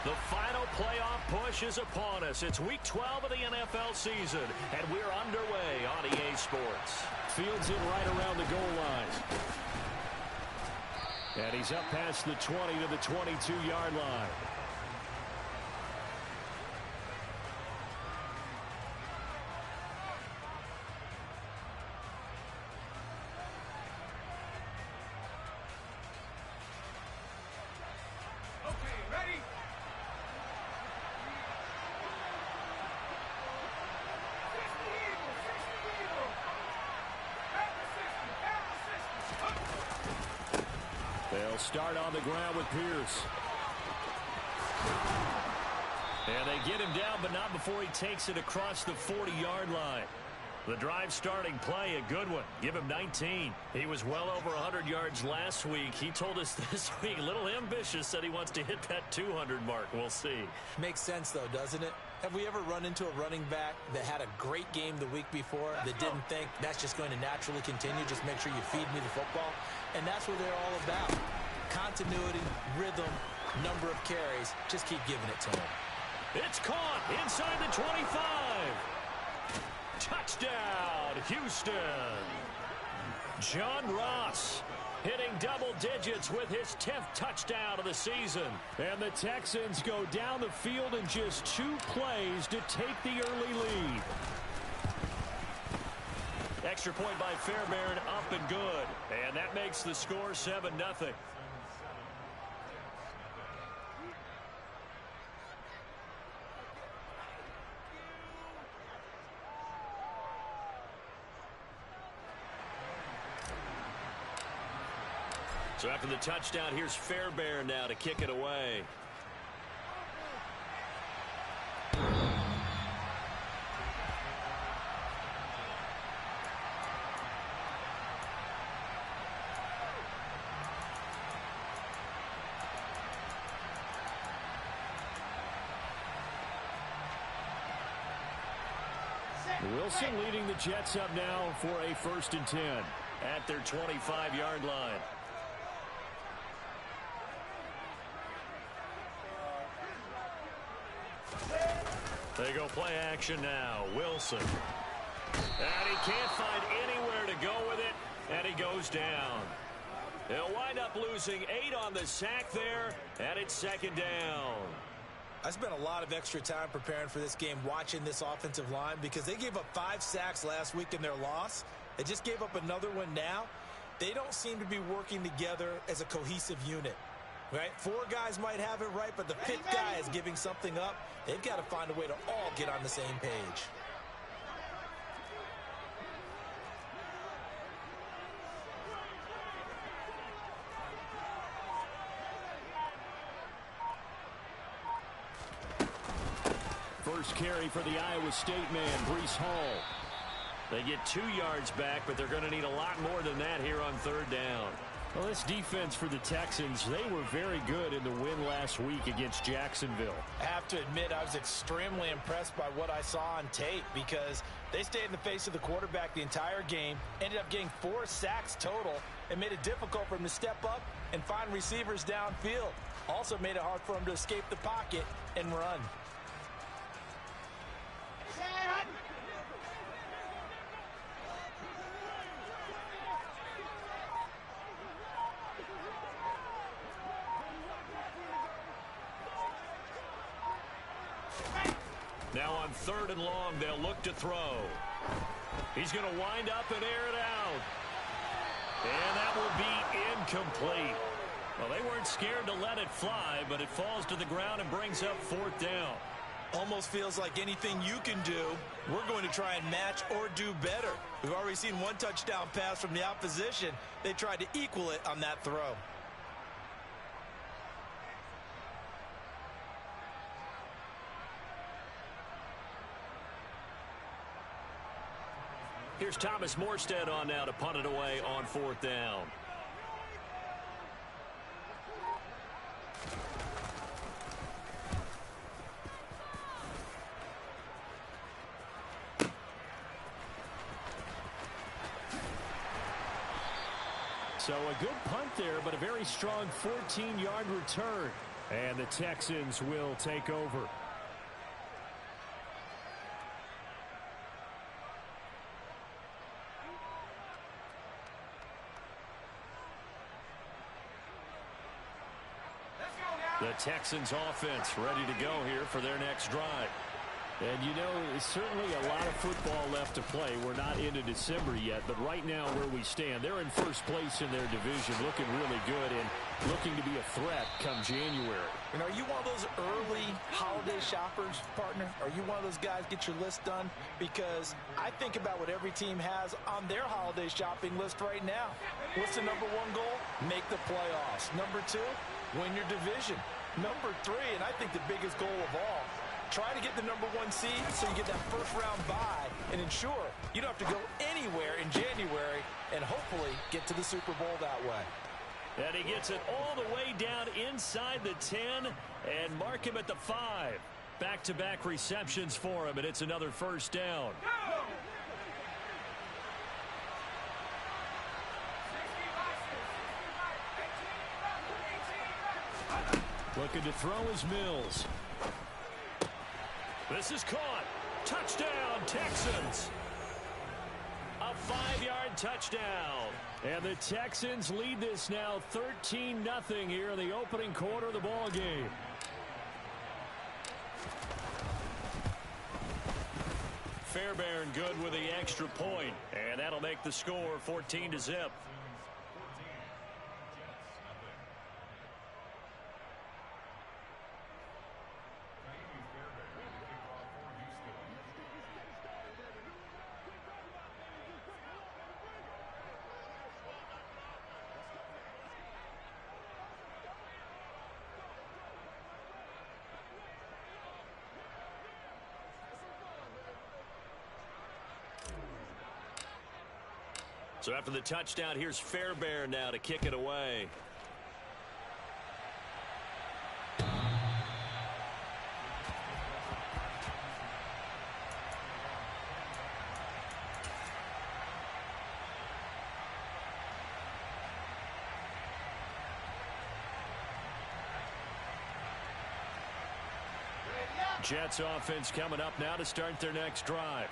The final playoff push is upon us. It's Week 12 of the NFL season, and we're underway on EA Sports. Fields it right around the goal line. And he's up past the 20 to the 22-yard line. They'll start on the ground with Pierce. And they get him down, but not before he takes it across the 40-yard line. The drive starting play, a good one. Give him 19. He was well over 100 yards last week. He told us this week, a little ambitious, said he wants to hit that 200 mark. We'll see. Makes sense, though, doesn't it? Have we ever run into a running back that had a great game the week before that didn't think that's just going to naturally continue? Just make sure you feed me the football. And that's what they're all about. Continuity, rhythm, number of carries. Just keep giving it to him. It's caught inside the 25. Touchdown, Houston. John Ross hitting double digits with his 10th touchdown of the season. And the Texans go down the field in just 2 plays to take the early lead. Extra point by Fairbairn, up and good. And that makes the score 7-0. So after the touchdown, here's Fairbairn now to kick it away. Wilson leading the Jets up now for a 1st and 10 at their 25-yard line. They go play action now. Wilson. And he can't find anywhere to go with it, and he goes down. He'll wind up losing 8 on the sack there, and it's 2nd down. I spent a lot of extra time preparing for this game watching this offensive line because they gave up 5 sacks last week in their loss. They just gave up another one now. They don't seem to be working together as a cohesive unit. Right? 4 guys might have it right, but the 5th guy is giving something up. They've got to find a way to all get on the same page. First carry for the Iowa State man, Breece Hall. They get 2 yards back, but they're going to need a lot more than that here on 3rd down. Well, this defense for the Texans, they were very good in the win last week against Jacksonville. I have to admit, I was extremely impressed by what I saw on tape because they stayed in the face of the quarterback the entire game, ended up getting 4 sacks total, and made it difficult for him to step up and find receivers downfield. Also made it hard for him to escape the pocket and run. Now on 3rd and long, they'll look to throw. He's going to wind up and air it out. And that will be incomplete. Well, they weren't scared to let it fly, but it falls to the ground and brings up 4th down. Almost feels like anything you can do, we're going to try and match or do better. We've already seen 1 touchdown pass from the opposition. They tried to equal it on that throw. Here's Thomas Morstead on now to punt it away on 4th down. So a good punt there, but a very strong 14-yard return. And the Texans will take over. The Texans offense ready to go here for their next drive. And, you know, certainly a lot of football left to play. We're not into December yet, but right now where we stand, they're in first place in their division, looking really good and looking to be a threat come January. And are you one of those early holiday shoppers, partner? Are you one of those guys get your list done? Because I think about what every team has on their holiday shopping list right now. What's the number one goal? Make the playoffs. Number two, win your division. Number three, and I think the biggest goal of all, try to get the number one seed so you get that first round bye and ensure you don't have to go anywhere in January and hopefully get to the Super Bowl that way. And he gets it all the way down inside the 10 and mark him at the 5. Back-to-back receptions for him, and it's another first down. Looking to throw is Mills. This is caught. Touchdown, Texans. A 5-yard touchdown. And the Texans lead this now 13-0 here in the opening quarter of the ball game. Fairbairn good with the extra point, and that'll make the score 14-0. So after the touchdown, here's Fairbairn now to kick it away. Jets offense coming up now to start their next drive.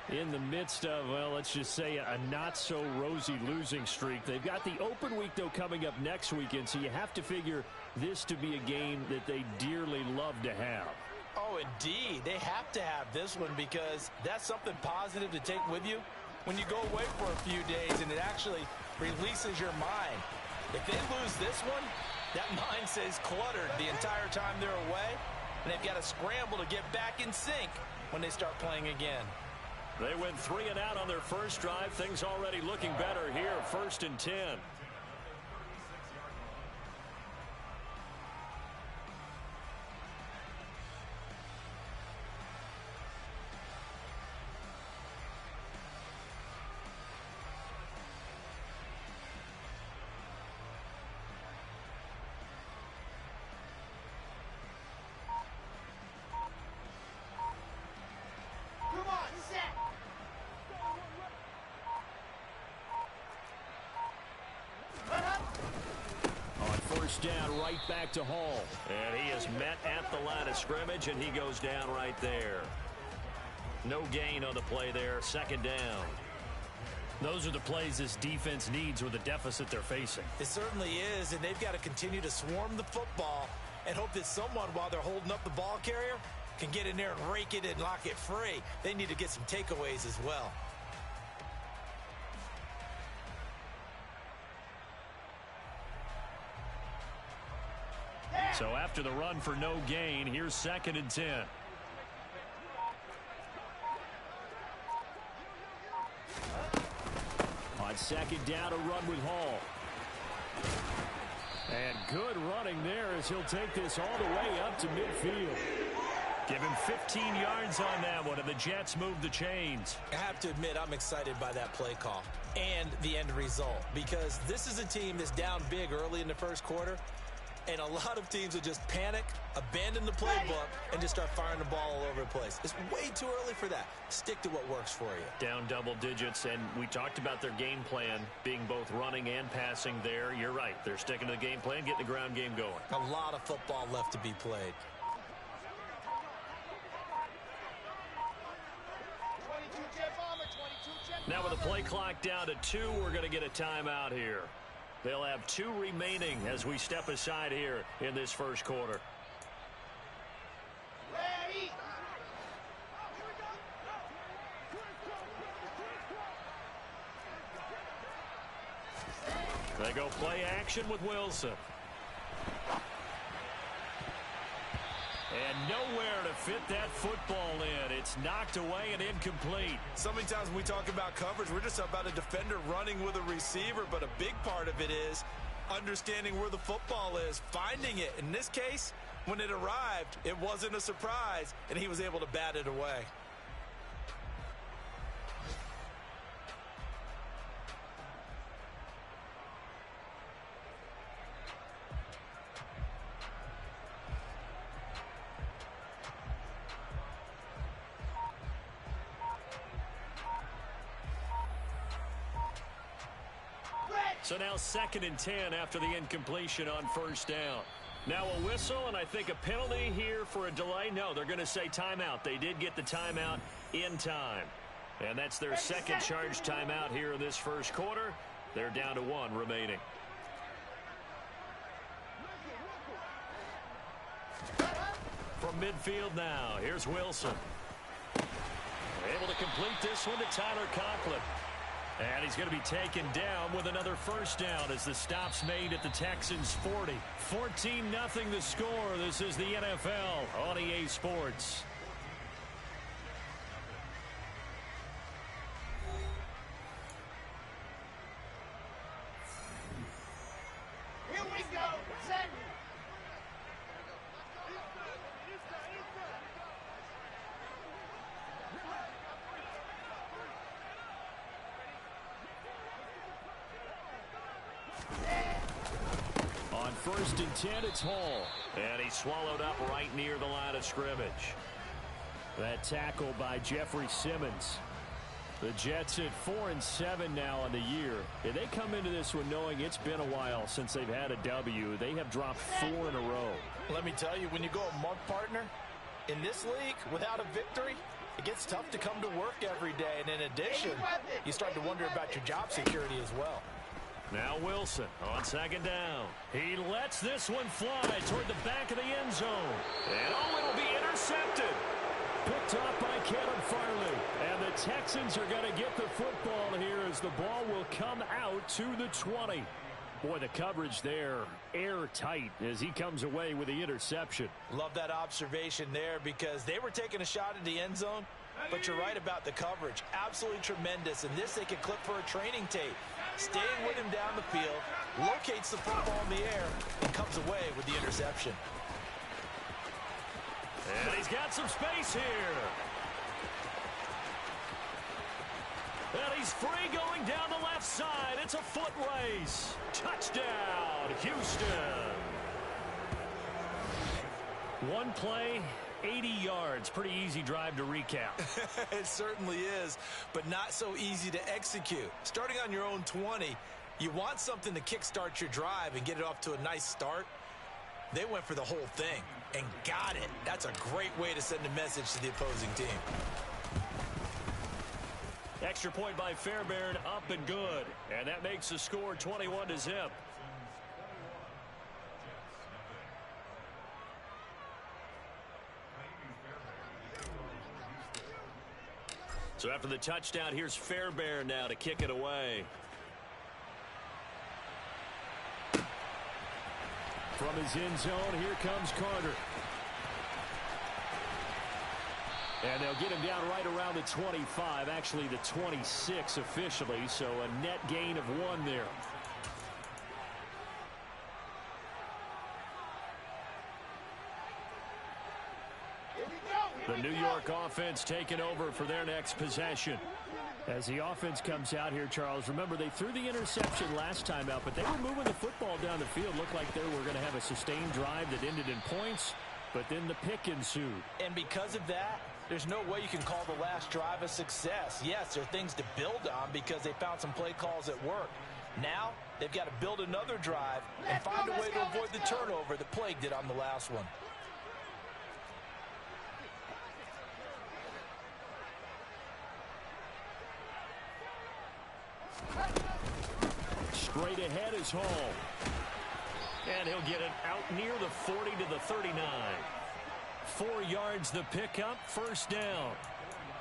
In the midst of, well, let's just say a not-so-rosy losing streak. They've got the open week, though, coming up next weekend, so you have to figure this to be a game that they dearly love to have. Oh, indeed. They have to have this one because that's something positive to take with you when you go away for a few days, and it actually releases your mind. If they lose this one, that mind stays cluttered the entire time they're away, and they've got to scramble to get back in sync when they start playing again. They went 3 and out on their first drive. Things already looking better here. 1st and 10. Down right back to Hall. And he is met at the line of scrimmage, and he goes down right there. No gain on the play there. 2nd down. Those are the plays this defense needs with the deficit they're facing. It certainly is, and they've got to continue to swarm the football and hope that someone, while they're holding up the ball carrier, can get in there and rake it and lock it free. They need to get some takeaways as well. So after the run for no gain, here's 2nd and 10. On 2nd down, a run with Hall. And good running there as he'll take this all the way up to midfield. Give him 15 yards on that one, and the Jets move the chains. I have to admit, I'm excited by that play call and the end result, because this is a team that's down big early in the first quarter. And a lot of teams will just panic, abandon the playbook, and just start firing the ball all over the place. It's way too early for that. Stick to what works for you. Down double digits, and we talked about their game plan being both running and passing there. You're right. They're sticking to the game plan, getting the ground game going. A lot of football left to be played. Now with the play clock down to 2, we're going to get a timeout here. They'll have 2 remaining as we step aside here in this first quarter. Ready. They go play action with Wilson. And nowhere to fit that football in. It's knocked away and incomplete. So many times when we talk about coverage, we're just about a defender running with a receiver, but a big part of it is understanding where the football is, finding it. In this case, when it arrived, it wasn't a surprise, and he was able to bat it away. So now 2nd and 10 after the incompletion on first down. Now a whistle, and I think a penalty here for a delay. No, they're going to say timeout. They did get the timeout in time. And that's their second charge timeout here in this first quarter. They're down to 1 remaining. From midfield now, here's Wilson. Able to complete this one to Tyler Conklin. And he's going to be taken down with another first down as the stop's made at the Texans 40. 14-0 the score. This is the NFL on EA Sports. Here we go. Set. On 1st and 10, it's Hall. And he's swallowed up right near the line of scrimmage. That tackle by Jeffrey Simmons. The Jets at 4-7 now on the year. And they come into this one knowing it's been a while since they've had a W. They have dropped 4 in a row. Let me tell you, when you go a month, partner, in this league, without a victory, it gets tough to come to work every day. And in addition, you start to wonder about your job security as well. Now Wilson on 2nd down. He lets this one fly toward the back of the end zone. And oh, it'll be intercepted. Picked off by Caleb Farley. And the Texans are going to get the football here as the ball will come out to the 20. Boy, the coverage there, airtight as he comes away with the interception. Love that observation there because they were taking a shot at the end zone, but you're right about the coverage. Absolutely tremendous. And this they could clip for a training tape. Staying with him down the field, locates the football in the air, and comes away with the interception. And he's got some space here. And he's free going down the left side. It's a foot race. Touchdown, Houston. One play, 80 yards. Pretty easy drive to recap. It certainly is, but not so easy to execute. Starting on your own 20, you want something to kickstart your drive and get it off to a nice start. They went for the whole thing and got it. That's a great way to send a message to the opposing team. Extra point by Fairbairn, up and good. And that makes the score 21-0. So after the touchdown, here's Fairbairn now to kick it away. From his end zone, here comes Carter. And they'll get him down right around the 25, actually the 26 officially, so a net gain of 1 there. The New York offense taking over for their next possession. As the offense comes out here, Charles, remember they threw the interception last time out, but they were moving the football down the field. Looked like they were going to have a sustained drive that ended in points, but then the pick ensued. And because of that, there's no way you can call the last drive a success. Yes, there are things to build on because they found some play calls that work. Now, they've got to build another drive and find a way to avoid the turnover that plagued it on the last one. Straight ahead is Hall. And he'll get it out near the 40 to the 39. 4 yards the pickup, first down.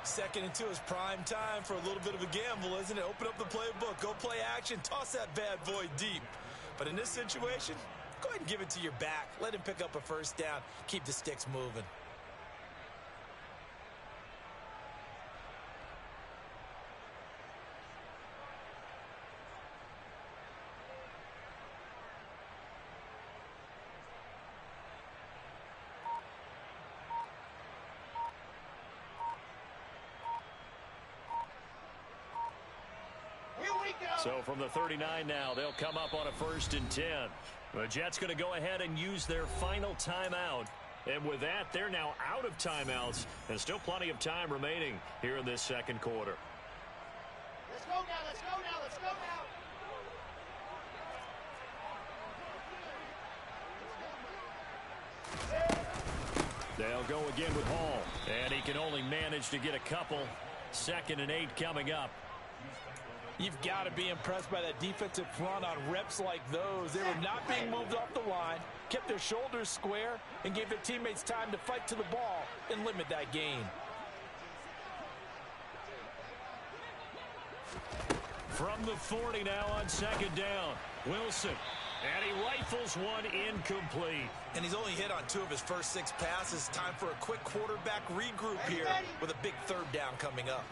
2nd and 2 is prime time for a little bit of a gamble, isn't it? Open up the playbook, go play action, toss that bad boy deep. But in this situation, go ahead and give it to your back. Let him pick up a first down. Keep the sticks moving. So from the 39 now, they'll come up on a 1st and 10. The Jets going to go ahead and use their final timeout. And with that, they're now out of timeouts. And still plenty of time remaining here in this second quarter. Let's go now, let's go now, let's go now. They'll go again with Hall. And he can only manage to get a couple. 2nd and 8 coming up. You've got to be impressed by that defensive front on reps like those. They were not being moved off the line, kept their shoulders square, and gave their teammates time to fight to the ball and limit that gain. From the 40 now on 2nd down. Wilson. And he rifles one incomplete. And he's only hit on 2 of his first 6 passes. Time for a quick quarterback regroup here with a big 3rd down coming up.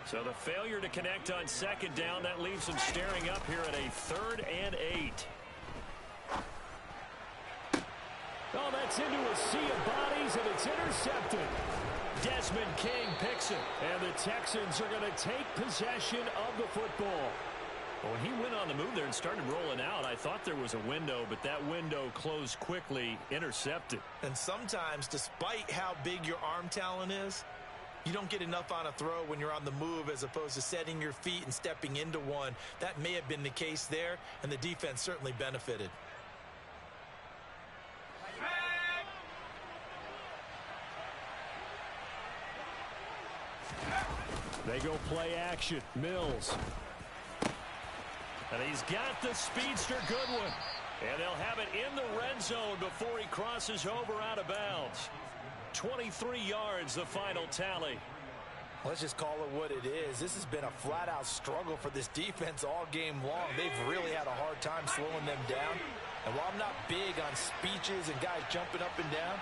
So the failure to connect on 2nd down, that leaves them staring up here at a 3rd and 8. Oh, that's into a sea of bodies, and it's intercepted. Desmond King picks it. And the Texans are going to take possession of the football. Well, when he went on the move there and started rolling out, I thought there was a window, but that window closed quickly, intercepted. And sometimes, despite how big your arm talent is, you don't get enough on a throw when you're on the move as opposed to setting your feet and stepping into one. That may have been the case there, and the defense certainly benefited. They go play action. Mills. And he's got the speedster Goodwin. And they'll have it in the red zone before he crosses over out of bounds. 23 yards, the final tally. Let's just call it what it is. This has been a flat-out struggle for this defense all game long. They've really had a hard time slowing them down. And while I'm not big on speeches and guys jumping up and down,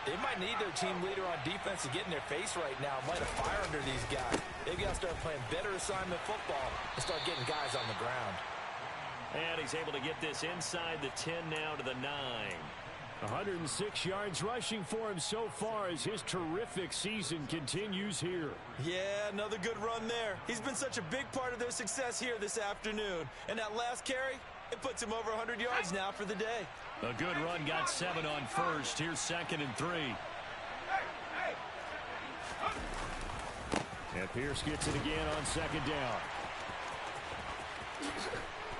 they might need their team leader on defense to get in their face right now and light a fire under these guys. They've got to start playing better assignment football and start getting guys on the ground. And he's able to get this inside the 10 now to the 9. 106 yards rushing for him so far as his terrific season continues here. Yeah, another good run there. He's been such a big part of their success here this afternoon. And that last carry, it puts him over 100 yards now for the day. A good run, got 7 on 1st. Here's 2nd and 3. And Pierce gets it again on 2nd down.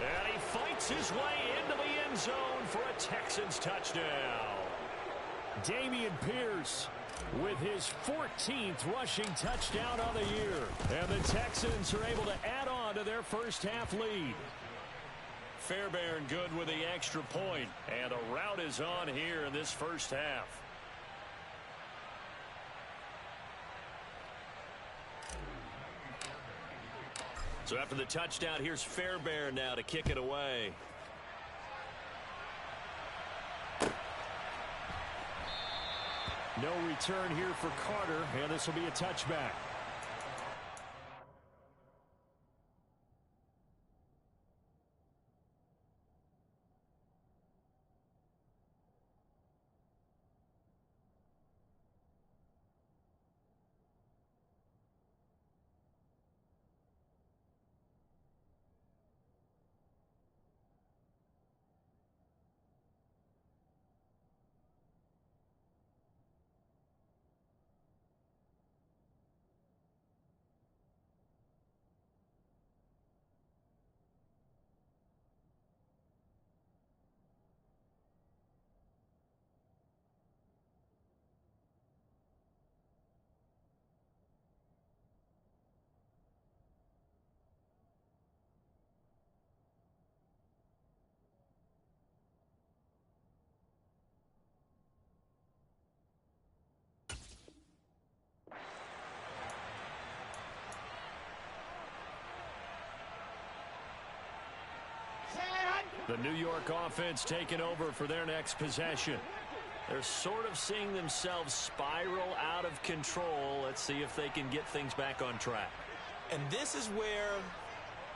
And he fights his way into the end zone for a Texans touchdown. Dameon Pierce with his 14th rushing touchdown on the year. And the Texans are able to add on to their first half lead. Fairbairn good with the extra point. And the route is on here in this first half. So after the touchdown, here's Fairbairn now to kick it away. No return here for Carter, and this will be a touchback. The New York offense taking over for their next possession. They're sort of seeing themselves spiral out of control. Let's see if they can get things back on track. And this is where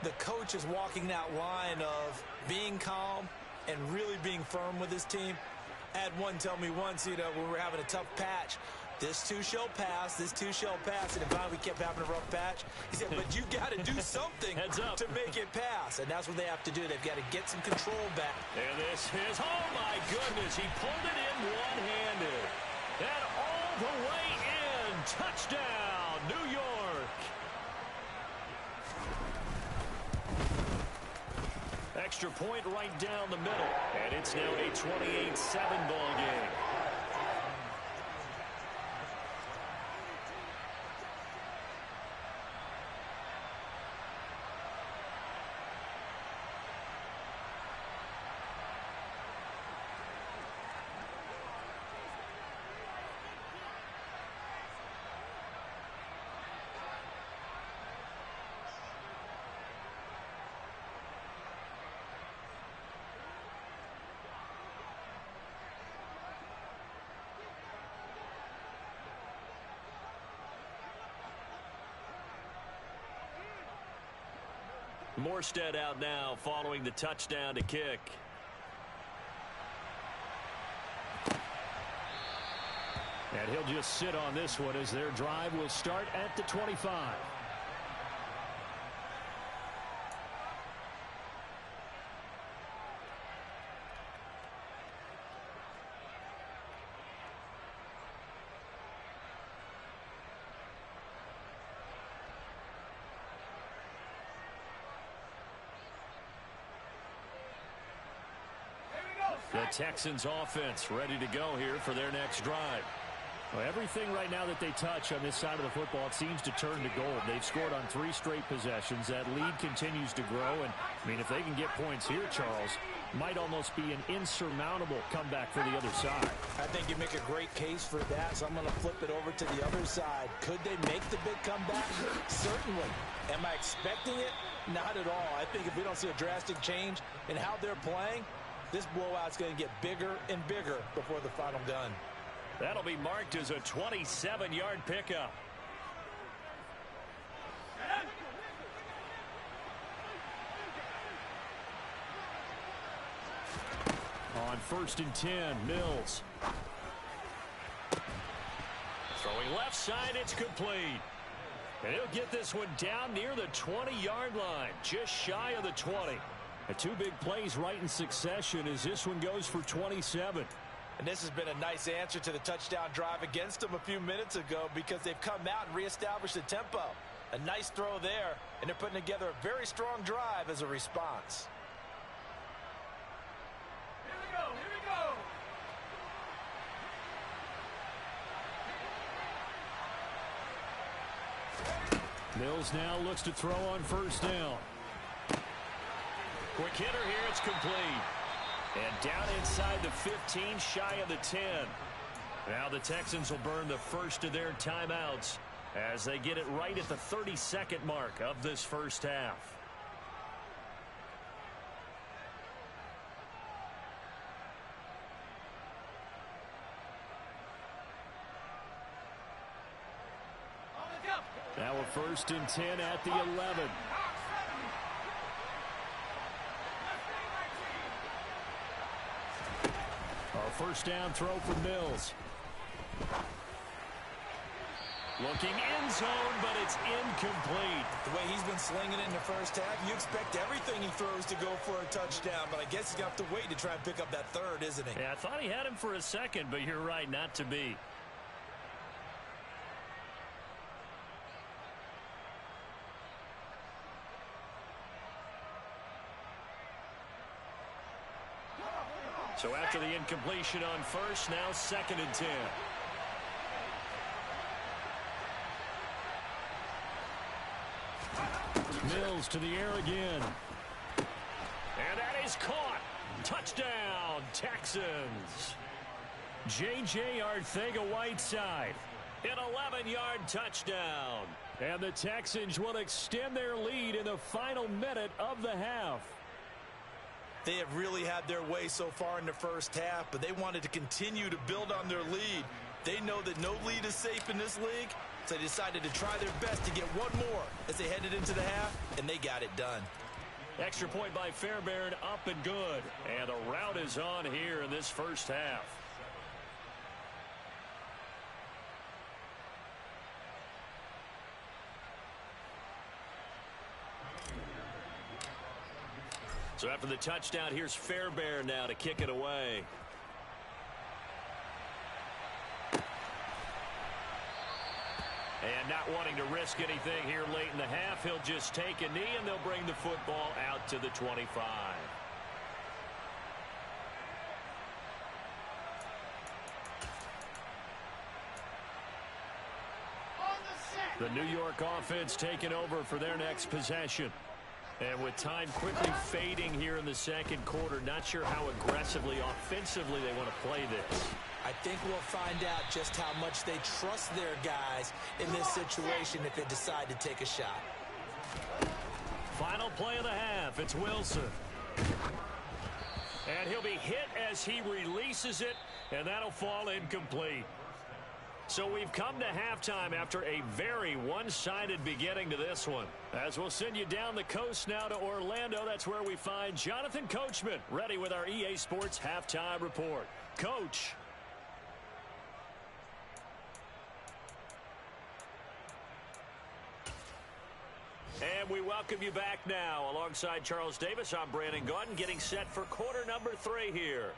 the coach is walking that line of being calm and really being firm with his team. I had one tell me once, when we were having a tough patch, this too shall pass, this too shall pass. And then finally we kept having a rough patch. He said, but you got to do something to make it pass. And that's what they have to do. They've got to get some control back. And this is, oh my goodness, he pulled it in one-handed. And all the way in. Touchdown, New York. Extra point right down the middle. And it's now a 28-7 ball game. Morstead out now following the touchdown to kick. And he'll just sit on this one as their drive will start at the 25. The Texans offense ready to go here for their next drive. Well, everything right now that they touch on this side of the football, it seems to turn to gold. They've scored on 3 straight possessions. That lead continues to grow. And, I mean, if they can get points here, Charles, might almost be an insurmountable comeback for the other side. I think you make a great case for that, so I'm going to flip it over to the other side. Could they make the big comeback? Certainly. Am I expecting it? Not at all. I think if we don't see a drastic change in how they're playing, this blowout's going to get bigger and bigger before the final gun. That'll be marked as a 27-yard pickup. On 1st and 10, Mills. Throwing left side, it's complete. And he'll get this one down near the 20-yard line, just shy of the 20. And 2 big plays right in succession as this one goes for 27. And this has been a nice answer to the touchdown drive against them a few minutes ago because they've come out and reestablished the tempo. A nice throw there, and they're putting together a very strong drive as a response. Here we go, here we go. Mills now looks to throw on 1st down. Quick hitter here, it's complete. And down inside the 15, shy of the 10. Now the Texans will burn the first of their timeouts as they get it right at the 32nd mark of this first half. Now a 1st and 10 at the 11. A 1st down throw for Mills. Looking end zone, but it's incomplete. The way he's been slinging it in the first half, you expect everything he throws to go for a touchdown, but I guess he's going to have to wait to try and pick up that 3rd, isn't he? Yeah, I thought he had him for a second, but you're right, not to be. So after the incompletion on 1st, now 2nd and 10. Mills to the air again. And that is caught. Touchdown, Texans. J.J. Arcega-Whiteside. An 11-yard touchdown. And the Texans will extend their lead in the final minute of the half. They have really had their way so far in the first half, but they wanted to continue to build on their lead. They know that no lead is safe in this league, so they decided to try their best to get one more as they headed into the half, and they got it done. Extra point by Fairbairn, up and good. And a rout is on here in this first half. So after the touchdown, here's Fairbairn now to kick it away. And not wanting to risk anything here late in the half, he'll just take a knee and they'll bring the football out to the 25. The New York offense taking over for their next possession. And with time quickly fading here in the second quarter, not sure how aggressively, offensively they want to play this. I think we'll find out just how much they trust their guys in this situation if they decide to take a shot. Final play of the half, it's Wilson. And he'll be hit as he releases it, and that'll fall incomplete. So we've come to halftime after a very one-sided beginning to this one. As we'll send you down the coast now to Orlando, that's where we find Jonathan Coachman ready with our EA Sports Halftime Report. Coach. And we welcome you back now. Alongside Charles Davis, I'm Brandon Gaudin, getting set for quarter number 3 here.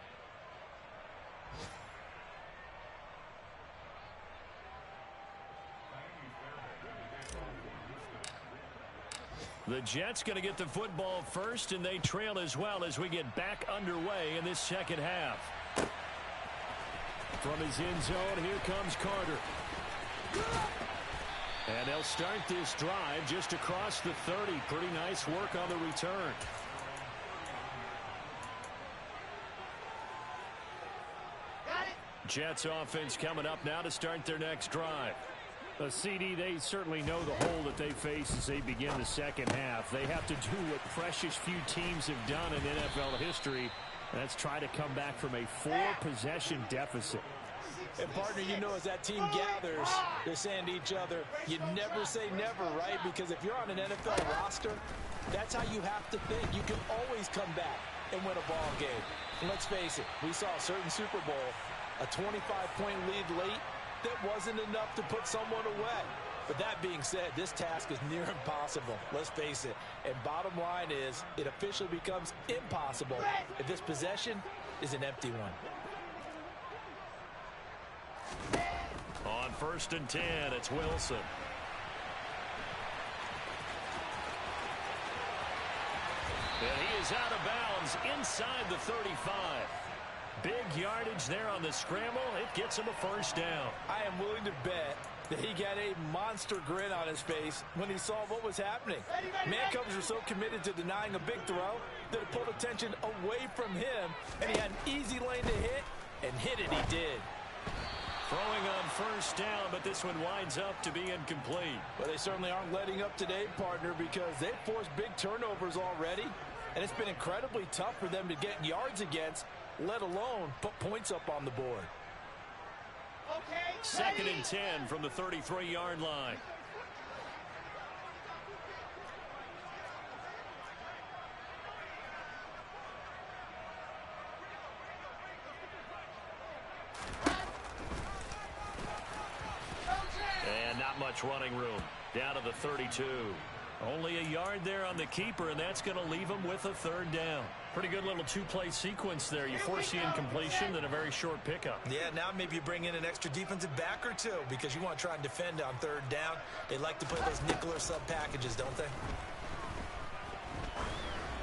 The Jets going to get the football first, and they trail as well as we get back underway in this second half. From his end zone, here comes Carter. And they'll start this drive just across the 30. Pretty nice work on the return. Jets offense coming up now to start their next drive. CD, they certainly know the hole that they face as they begin the second half. They have to do what precious few teams have done in NFL history. That's try to come back from a 4-possession deficit. And, partner, you know, as that team gathers, they're saying to each other, you never say never, right? Because if you're on an NFL roster, that's how you have to think. You can always come back and win a ball game. And let's face it, we saw a certain Super Bowl, a 25-point lead late, that wasn't enough to put someone away. But that being said, this task is near impossible. Let's face it. And bottom line is, it officially becomes impossible if this possession is an empty one. On 1st and 10, it's Wilson. And he is out of bounds inside the 35. Big yardage there on the scramble. It gets him a first down. I am willing to bet that he got a monster grin on his face when he saw what was happening. Man-covers were so committed to denying a big throw that it pulled attention away from him, and he had an easy lane to hit, and hit it he did. Throwing on first down, but this one winds up to be incomplete. Well, they certainly aren't letting up today, partner, because they've forced big turnovers already, and it's been incredibly tough for them to get yards against, let alone put points up on the board. Okay, 2nd and 10 from the 33-yard line. And not much running room. Down to the 32. Only a yard there on the keeper, and that's going to leave him with a 3rd down. Pretty good little 2-play sequence there. You force the incompletion, then a very short pickup. Yeah, now maybe you bring in an extra defensive back or two because you want to try and defend on 3rd down. They like to play those nickel or sub packages, don't they?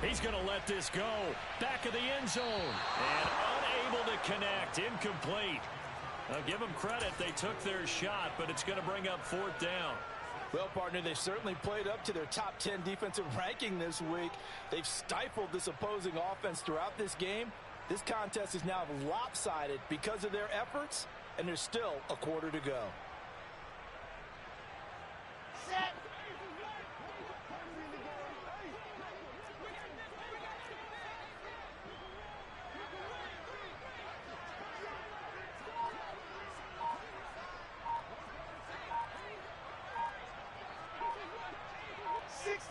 He's going to let this go. Back of the end zone. And unable to connect. Incomplete. I'll give them credit. They took their shot, but it's going to bring up 4th down. Well, partner, they've certainly played up to their top 10 defensive ranking this week. They've stifled this opposing offense throughout this game. This contest is now lopsided because of their efforts, and there's still a quarter to go. set.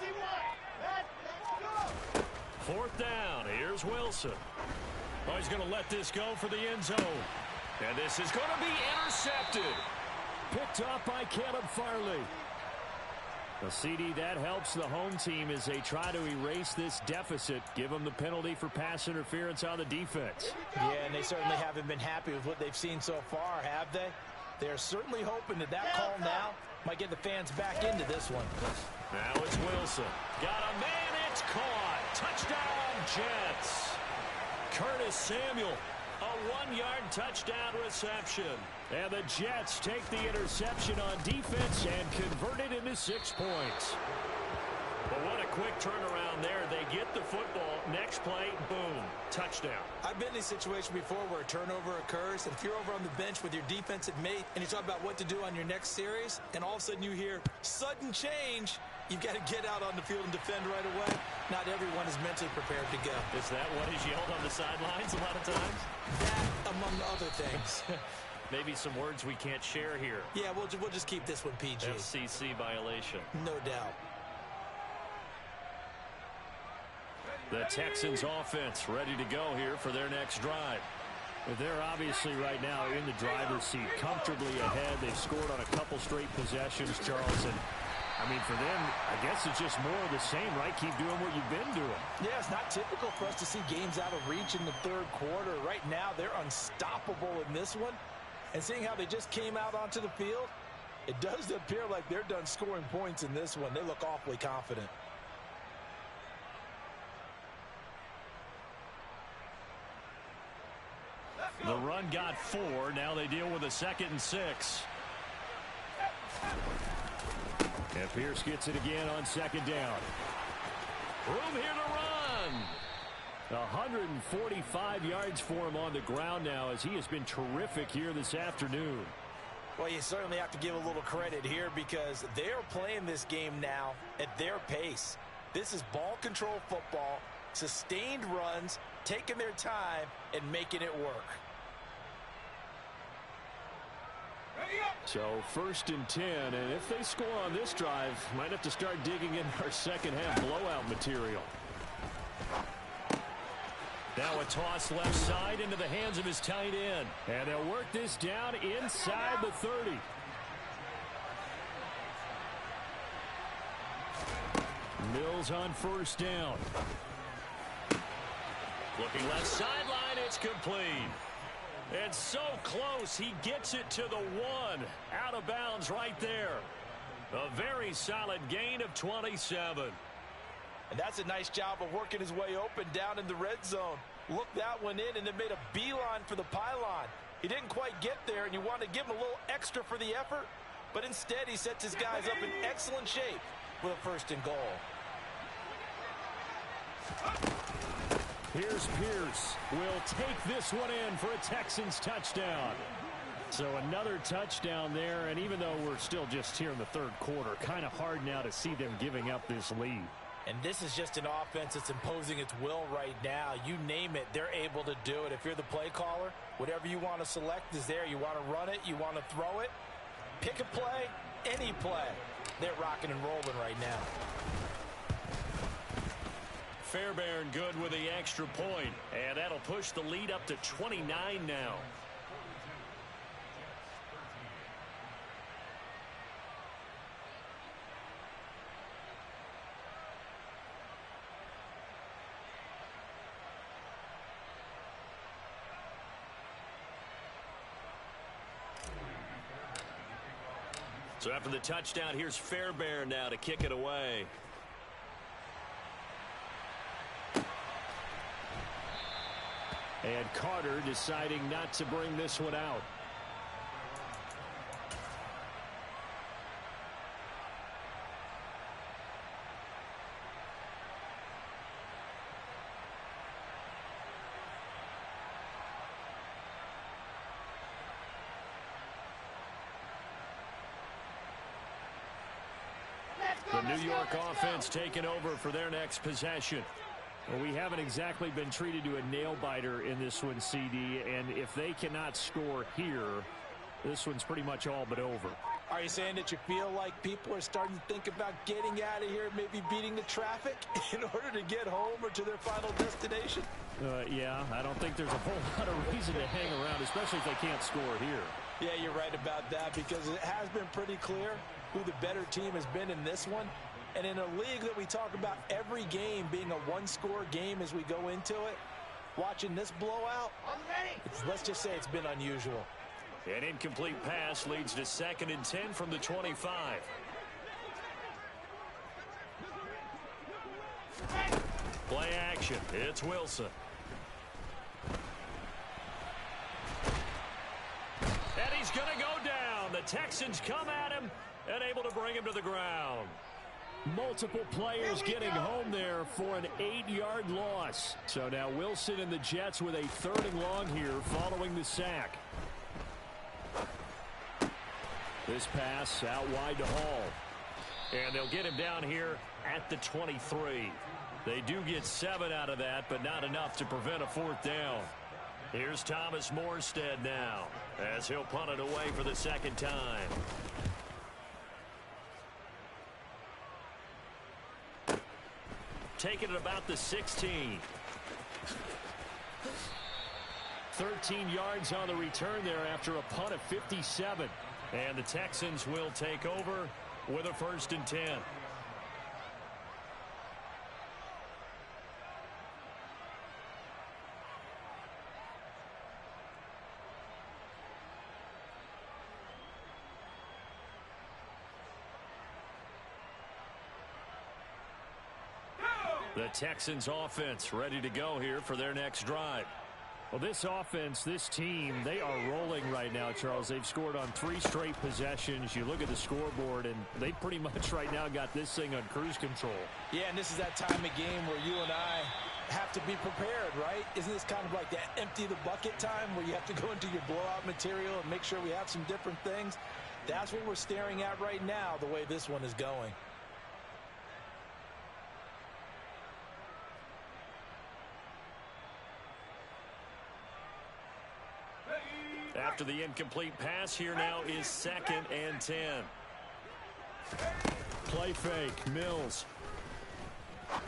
61. Let's go. Fourth down. Here's Wilson. Oh, he's going to let this go for the end zone. And this is going to be intercepted. Picked off by Caleb Farley. The CD, that helps the home team as they try to erase this deficit. Give them the penalty for pass interference on the defense. Yeah, and they certainly haven't been happy with what they've seen so far, have they? They're certainly hoping that that call now might get the fans back into this one. Now it's Wilson. Got a man, it's caught. Touchdown, Jets. Curtis Samuel, a 1-yard touchdown reception. And the Jets take the interception on defense and convert it into 6 points. But what a quick turnaround there. They get the football. Next play, boom, touchdown. I've been in a situation before where a turnover occurs, and if you're over on the bench with your defensive mate and you talk about what to do on your next series, and all of a sudden you hear sudden change, you've got to get out on the field and defend right away. Not everyone is mentally prepared to go. Is that what is yelled on the sidelines a lot of times? That, among other things. Maybe some words we can't share here. Yeah, we'll just keep this one PG. FCC violation. No doubt. The Texans offense ready to go here for their next drive. They're obviously right now in the driver's seat, comfortably ahead. They've scored on a couple straight possessions, Charles. And I mean, for them, I guess it's just more of the same, right? Keep doing what you've been doing. Yeah, it's not typical for us to see games out of reach in the third quarter. Right now, they're unstoppable in this one. And seeing how they just came out onto the field, it does appear like they're done scoring points in this one. They look awfully confident. The run got 4. Now they deal with a 2nd and 6. And Pierce gets it again on 2nd down. Room here to run. 145 yards for him on the ground now as he has been terrific here this afternoon. Well, you certainly have to give a little credit here because they're playing this game now at their pace. This is ball control football, sustained runs, taking their time, and making it work. So 1st and 10, and if they score on this drive, might have to start digging in our second half blowout material. Now a toss left side into the hands of his tight end. And they'll work this down inside the 30. Mills on 1st down. Looking left sideline, it's complete. And so close, he gets it to the 1. Out of bounds right there. A very solid gain of 27. And that's a nice job of working his way open down in the red zone. Looked that one in and then made a beeline for the pylon. He didn't quite get there, and you want to give him a little extra for the effort. But instead, he sets his guys up in excellent shape with a 1st and goal. Here's Pierce. Will take this one in for a Texans touchdown. So another touchdown there, and even though we're still just here in the third quarter, kind of hard now to see them giving up this lead. And this is just an offense that's imposing its will right now. You name it, they're able to do it. If you're the play caller, whatever you want to select is there. You want to run it, you want to throw it. Pick a play, any play. They're rocking and rolling right now. Fairbairn good with the extra point, and that'll push the lead up to 29 now. So after the touchdown, here's Fairbairn now to kick it away. And Carter deciding not to bring this one out. The New York offense taking over for their next possession. Well, we haven't exactly been treated to a nail-biter in this one, CD, and if they cannot score here, this one's pretty much all but over. Are you saying that you feel like people are starting to think about getting out of here, maybe beating the traffic in order to get home or to their final destination? Yeah, I don't think there's a whole lot of reason to hang around, especially if they can't score here. Yeah, you're right about that because it has been pretty clear who the better team has been in this one. And in a league that we talk about every game being a one-score game as we go into it, watching this blowout, let's just say it's been unusual. An incomplete pass leads to 2nd and 10 from the 25. Play action. It's Wilson. And he's going to go down. The Texans come at him and able to bring him to the ground. Multiple players getting home there for an 8-yard loss. So now Wilson and the Jets with a 3rd and long here following the sack. This pass out wide to Hall. And they'll get him down here at the 23. They do get 7 out of that, but not enough to prevent a 4th down. Here's Thomas Morstead now, as he'll punt it away for the 2nd time. Taking it about the 16. 13 yards on the return there after a punt of 57. And the Texans will take over with a 1st and 10. The Texans offense ready to go here for their next drive. Well, this offense, this team, they are rolling right now, Charles. They've scored on 3 straight possessions. You look at the scoreboard, and they pretty much right now got this thing on cruise control. Yeah, and this is that time of game where you and I have to be prepared, right? Isn't this kind of like that empty the bucket time where you have to go into your blowout material and make sure we have some different things? That's what we're staring at right now, the way this one is going. After the incomplete pass, here now is 2nd and 10. Play fake, Mills. And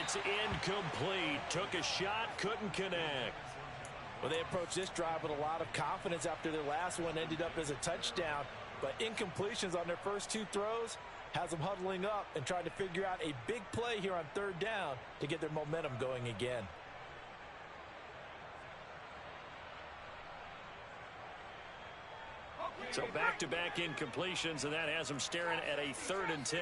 it's incomplete. Took a shot, couldn't connect. Well, they approached this drive with a lot of confidence after their last one ended up as a touchdown. But incompletions on their first 2 throws has them huddling up and trying to figure out a big play here on 3rd down to get their momentum going again. So back-to-back incompletions, and that has them staring at a 3rd and 10.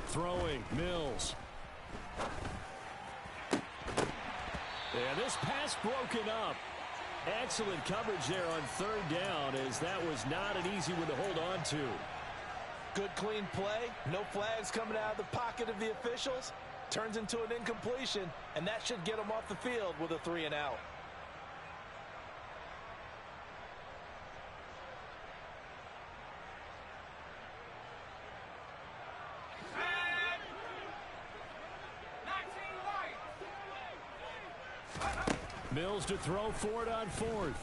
Throwing, Mills. And this pass broken up. Excellent coverage there on 3rd down, as that was not an easy one to hold on to. Good clean play. No flags coming out of the pocket of the officials. Turns into an incompletion, and that should get them off the field with a 3 and out. Mills to throw for it on 4th.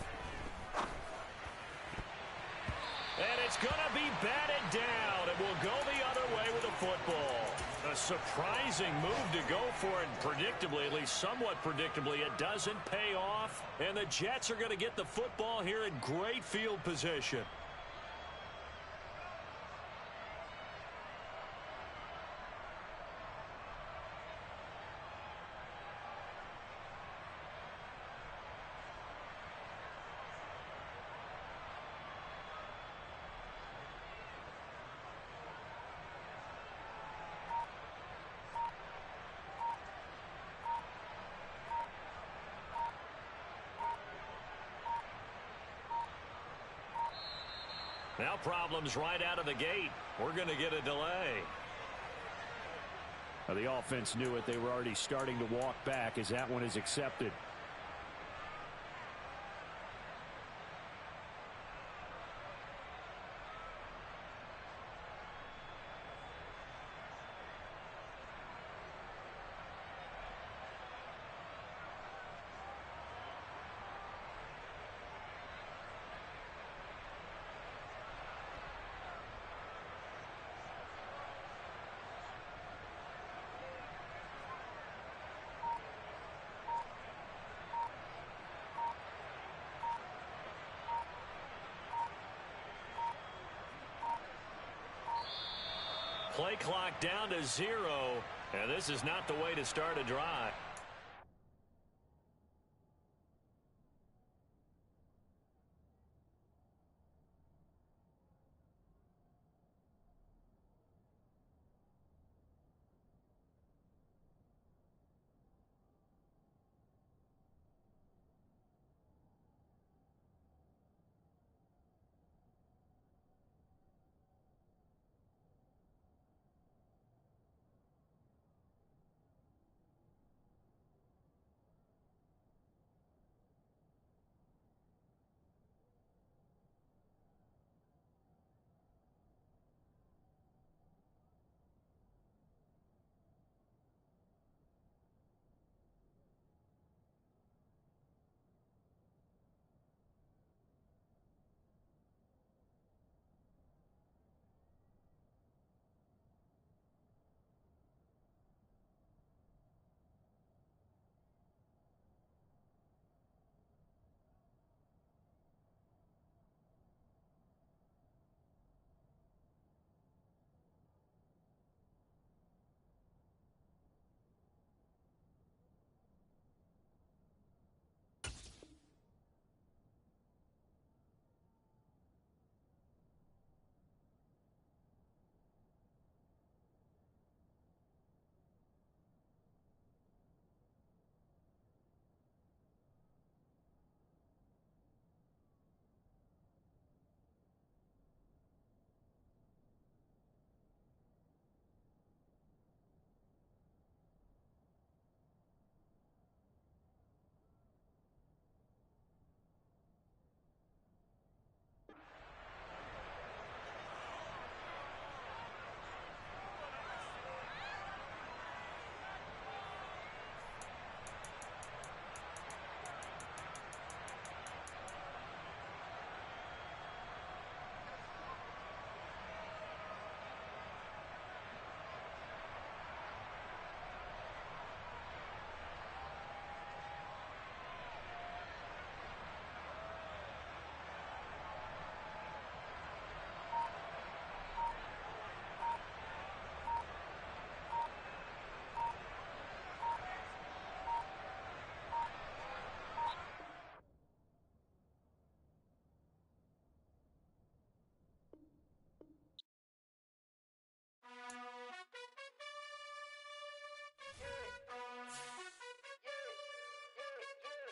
And it's going to be batted down. It will go the other way with the football. A surprising move to go for it. Predictably, at least somewhat predictably, it doesn't pay off. And the Jets are going to get the football here in great field position. Now problems right out of the gate. We're going to get a delay. Now, the offense knew it. They were already starting to walk back as that one is accepted. Play clock down to 0, and this is not the way to start a drive.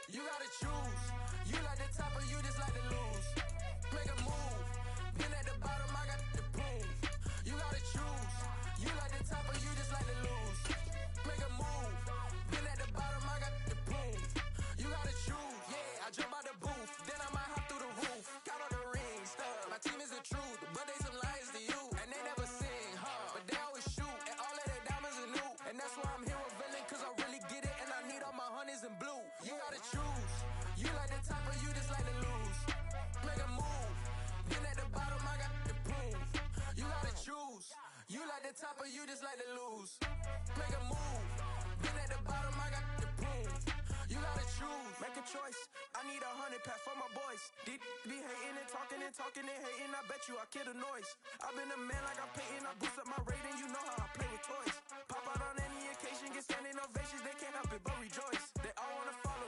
You gotta choose. You like the top or you just like to lose. Make a move. Been at the bottom, I got the proof. You gotta choose. You like the top or you just like to lose. Make a move. Been at the bottom, I got the proof. You gotta choose. Yeah, I jump out the booth. Then I might hop through the roof. Count on the rings. My team is the truth, but they some liars to you. And they never sing, huh? But they always shoot. And all of their diamonds are new. And that's why I'm here revealing, cause I really get it. And I need all my honeys in blue. You gotta choose. You like the top or you just like to lose. Make a move. Been at the bottom, I got the proof. You gotta choose. You like the top or you just like to lose. Make a move. Been at the bottom, I got the proof. You gotta choose. Make a choice. I need 100 pack for my boys. Deep be hating and talking and talking and hating. I bet you I kill the noise. I've been a man like I'm Peyton. I boost up my rating. You know how I play with toys. Pop out on any occasion, get standing ovations. They can't help it but rejoice. They all wanna follow me.